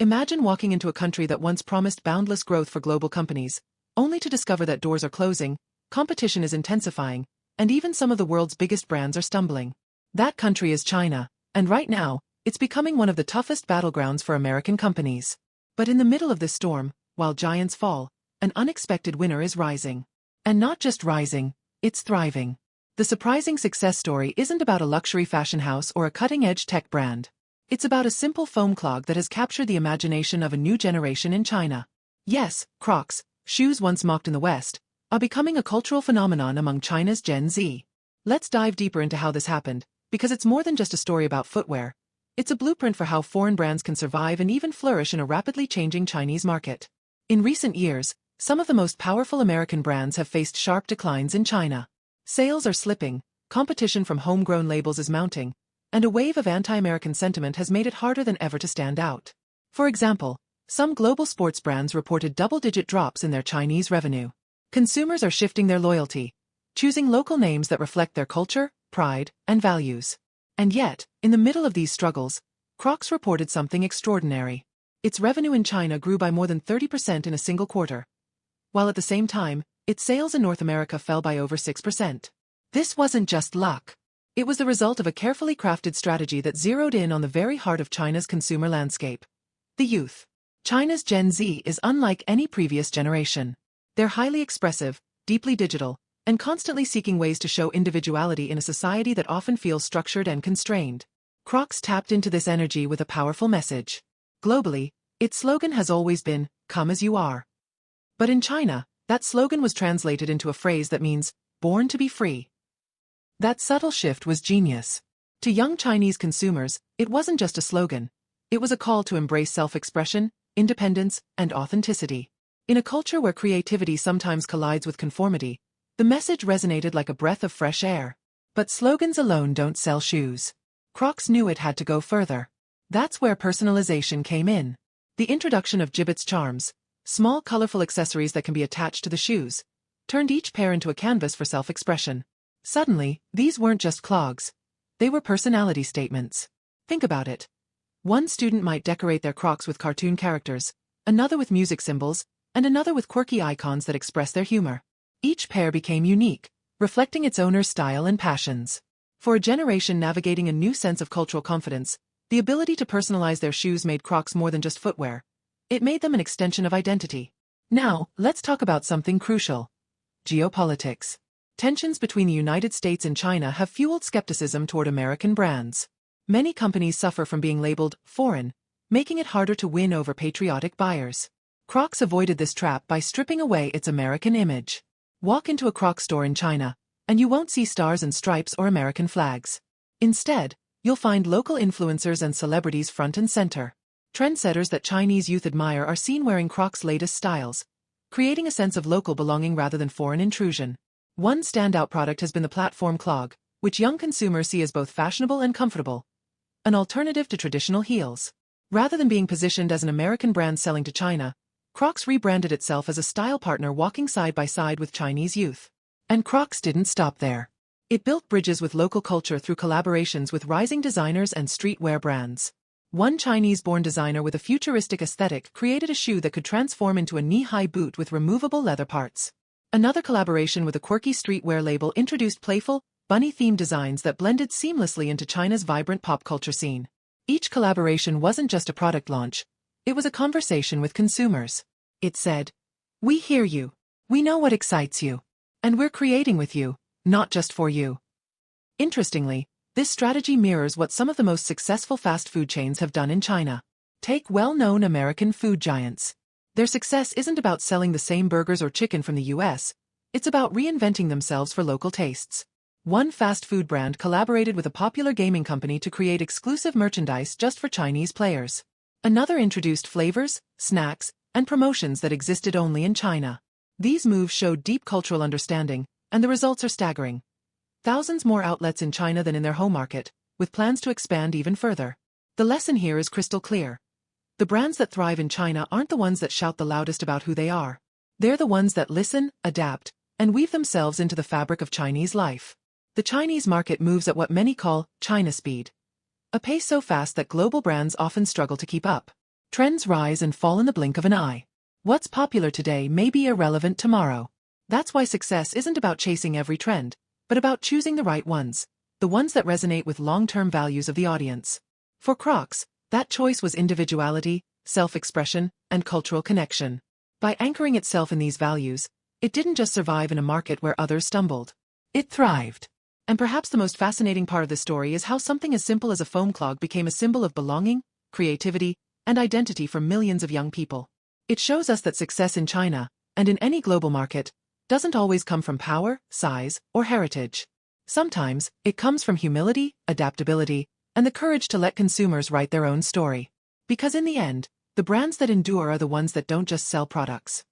Imagine walking into a country that once promised boundless growth for global companies, only to discover that doors are closing, competition is intensifying, and even some of the world's biggest brands are stumbling. That country is China, and right now, it's becoming one of the toughest battlegrounds for American companies. But in the middle of this storm, while giants fall, an unexpected winner is rising. And not just rising, it's thriving. The surprising success story isn't about a luxury fashion house or a cutting-edge tech brand. It's about a simple foam clog that has captured the imagination of a new generation in China. Yes, Crocs, shoes once mocked in the West, are becoming a cultural phenomenon among China's Gen Z. Let's dive deeper into how this happened, because it's more than just a story about footwear. It's a blueprint for how foreign brands can survive and even flourish in a rapidly changing Chinese market. In recent years, some of the most powerful American brands have faced sharp declines in China. Sales are slipping, competition from homegrown labels is mounting, and a wave of anti-American sentiment has made it harder than ever to stand out. For example, some global sports brands reported double-digit drops in their Chinese revenue. Consumers are shifting their loyalty, choosing local names that reflect their culture, pride, and values. And yet, in the middle of these struggles, Crocs reported something extraordinary. Its revenue in China grew by more than 30% in a single quarter, while at the same time, its sales in North America fell by over 6%. This wasn't just luck. It was the result of a carefully crafted strategy that zeroed in on the very heart of China's consumer landscape: the youth. China's Gen Z is unlike any previous generation. They're highly expressive, deeply digital, and constantly seeking ways to show individuality in a society that often feels structured and constrained. Crocs tapped into this energy with a powerful message. Globally, its slogan has always been, "Come as you are." But in China, that slogan was translated into a phrase that means, "Born to be free." That subtle shift was genius. To young Chinese consumers, it wasn't just a slogan. It was a call to embrace self-expression, independence, and authenticity. In a culture where creativity sometimes collides with conformity, the message resonated like a breath of fresh air. But slogans alone don't sell shoes. Crocs knew it had to go further. That's where personalization came in. The introduction of Jibbitz charms, small colorful accessories that can be attached to the shoes, turned each pair into a canvas for self-expression. Suddenly, these weren't just clogs. They were personality statements. Think about it. One student might decorate their Crocs with cartoon characters, another with music symbols, and another with quirky icons that express their humor. Each pair became unique, reflecting its owner's style and passions. For a generation navigating a new sense of cultural confidence, the ability to personalize their shoes made Crocs more than just footwear. It made them an extension of identity. Now, let's talk about something crucial: geopolitics. Tensions between the United States and China have fueled skepticism toward American brands. Many companies suffer from being labeled foreign, making it harder to win over patriotic buyers. Crocs avoided this trap by stripping away its American image. Walk into a Crocs store in China, and you won't see stars and stripes or American flags. Instead, you'll find local influencers and celebrities front and center. Trendsetters that Chinese youth admire are seen wearing Crocs' latest styles, creating a sense of local belonging rather than foreign intrusion. One standout product has been the platform clog, which young consumers see as both fashionable and comfortable, an alternative to traditional heels. Rather than being positioned as an American brand selling to China, Crocs rebranded itself as a style partner walking side by side with Chinese youth. And Crocs didn't stop there. It built bridges with local culture through collaborations with rising designers and streetwear brands. One Chinese-born designer with a futuristic aesthetic created a shoe that could transform into a knee-high boot with removable leather parts. Another collaboration with a quirky streetwear label introduced playful, bunny-themed designs that blended seamlessly into China's vibrant pop culture scene. Each collaboration wasn't just a product launch, it was a conversation with consumers. It said, "We hear you. We know what excites you. And we're creating with you, not just for you." Interestingly, this strategy mirrors what some of the most successful fast food chains have done in China. Take well-known American food giants. Their success isn't about selling the same burgers or chicken from the US, it's about reinventing themselves for local tastes. One fast food brand collaborated with a popular gaming company to create exclusive merchandise just for Chinese players. Another introduced flavors, snacks, and promotions that existed only in China. These moves showed deep cultural understanding, and the results are staggering. Thousands more outlets in China than in their home market, with plans to expand even further. The lesson here is crystal clear. The brands that thrive in China aren't the ones that shout the loudest about who they are. They're the ones that listen, adapt, and weave themselves into the fabric of Chinese life. The Chinese market moves at what many call China speed, a pace so fast that global brands often struggle to keep up. Trends rise and fall in the blink of an eye. What's popular today may be irrelevant tomorrow. That's why success isn't about chasing every trend, but about choosing the right ones, the ones that resonate with long-term values of the audience. For Crocs, that choice was individuality, self-expression, and cultural connection. By anchoring itself in these values, it didn't just survive in a market where others stumbled. It thrived. And perhaps the most fascinating part of the story is how something as simple as a foam clog became a symbol of belonging, creativity, and identity for millions of young people. It shows us that success in China, and in any global market, doesn't always come from power, size, or heritage. Sometimes, it comes from humility, adaptability, and the courage to let consumers write their own story. Because in the end, the brands that endure are the ones that don't just sell products.